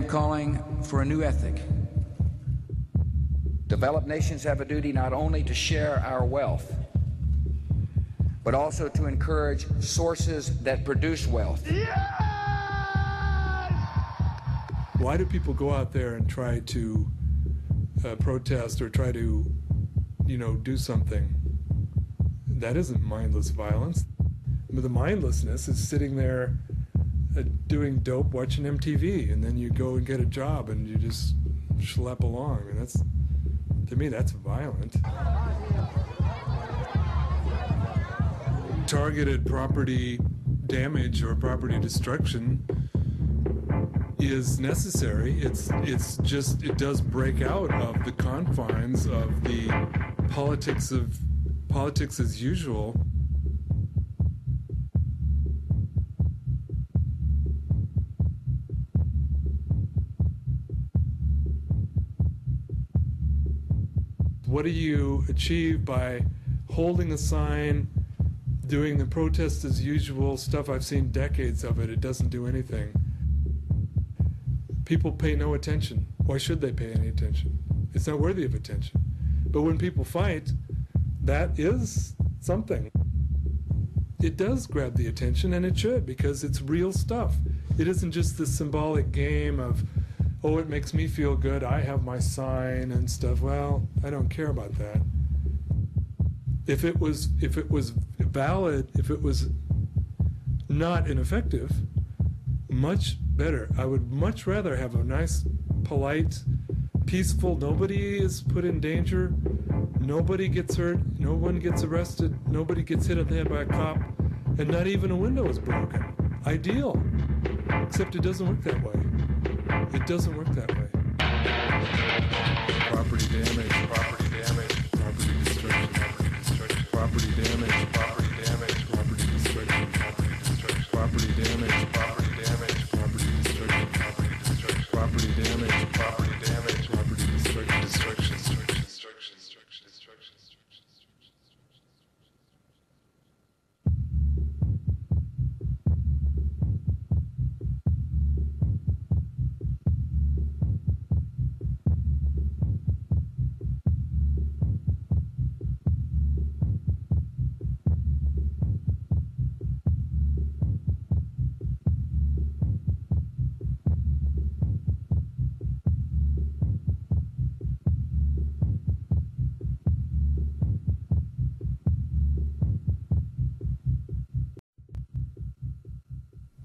calling for a new ethic. Developed nations have a duty not only to share our wealth, but also to encourage sources that produce wealth. Why do people go out there and try to protest or try to, do something? That isn't mindless violence. The mindlessness is sitting there doing dope, watching MTV, and then you go and get a job and you just schlep along. And that's, to me, that's violent. Targeted property damage or property destruction is necessary. It does break out of the confines of the politics as usual. What do you achieve by holding a sign, doing the protest as usual stuff? I've seen decades of it. It doesn't do anything. People pay no attention. Why should they pay any attention? It's not worthy of attention. But when people fight, that is something. It does grab the attention, and it should, because it's real stuff. It isn't just this symbolic game of, oh, it makes me feel good, I have my sign and stuff. Well, I don't care about that. If it was valid, if it was not ineffective, much better. I would much rather have a nice, polite, peaceful, nobody is put in danger, nobody gets hurt, no one gets arrested, nobody gets hit on the head by a cop, and not even a window is broken. Ideal. Except it doesn't work that way. It doesn't work that way. Property damage, property damage, property destruction, property damage, property damage, property destruction, property damage, property damage, property destruction, property damage, property damage, property destruction.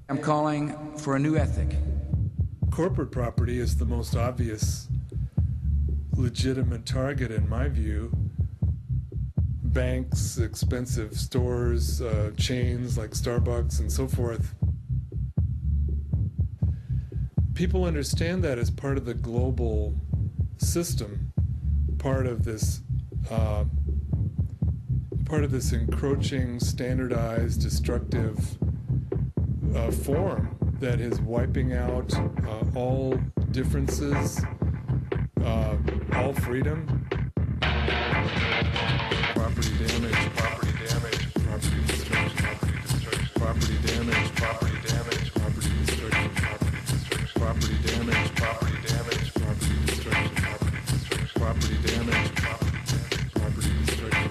I'm calling for a new ethic. Corporate property is the most obvious legitimate target in my view. Banks, expensive stores, chains like Starbucks and so forth. People understand that as part of the global system, part of this encroaching, standardized, destructive form that is wiping out all differences, all freedom. Property damage, property damage, property destruction, property damage, property damage, property destruction, property damage, property damage, property destruction, property damage, property destruction.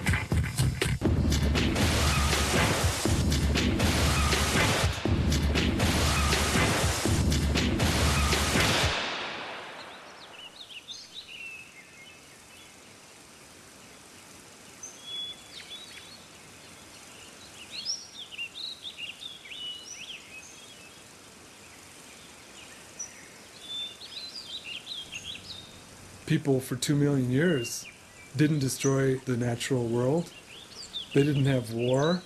People for 2 million years didn't destroy the natural world. They didn't have war.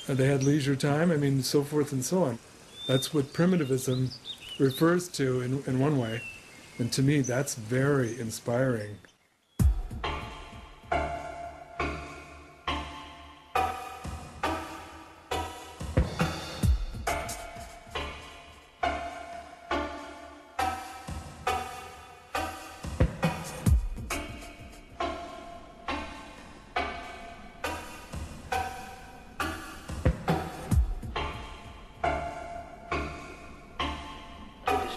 They had leisure time, so forth and so on. That's what primitivism refers to in one way. And to me, that's very inspiring.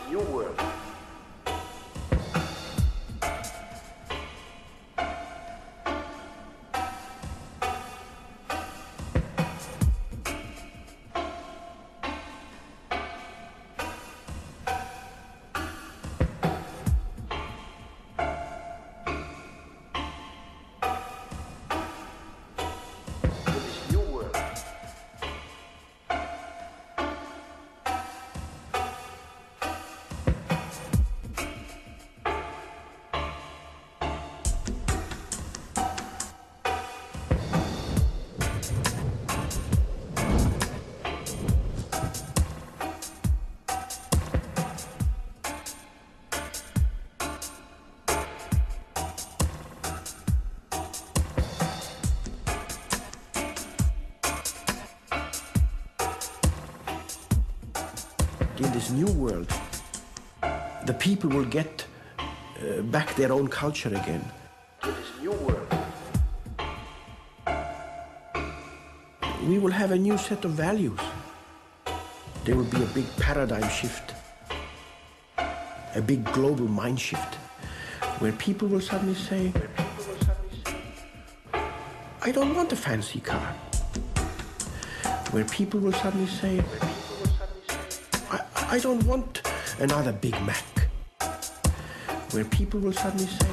New world, in this new world, the people will get back their own culture again. In this new world, we will have a new set of values. There will be a big paradigm shift, a big global mind shift, where people will suddenly say, I don't want a fancy car. Where people will suddenly say, I don't want another Big Mac. Where people will suddenly say,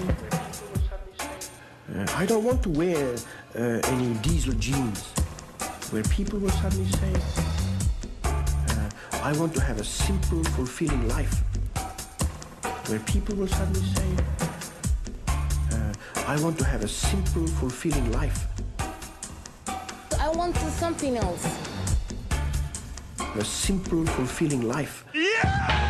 I don't want to wear any diesel jeans. Where people will suddenly say, I want to have a simple, fulfilling life. Where people will suddenly say, I want to have a simple, fulfilling life. I want something else. A simple, fulfilling life. Yeah!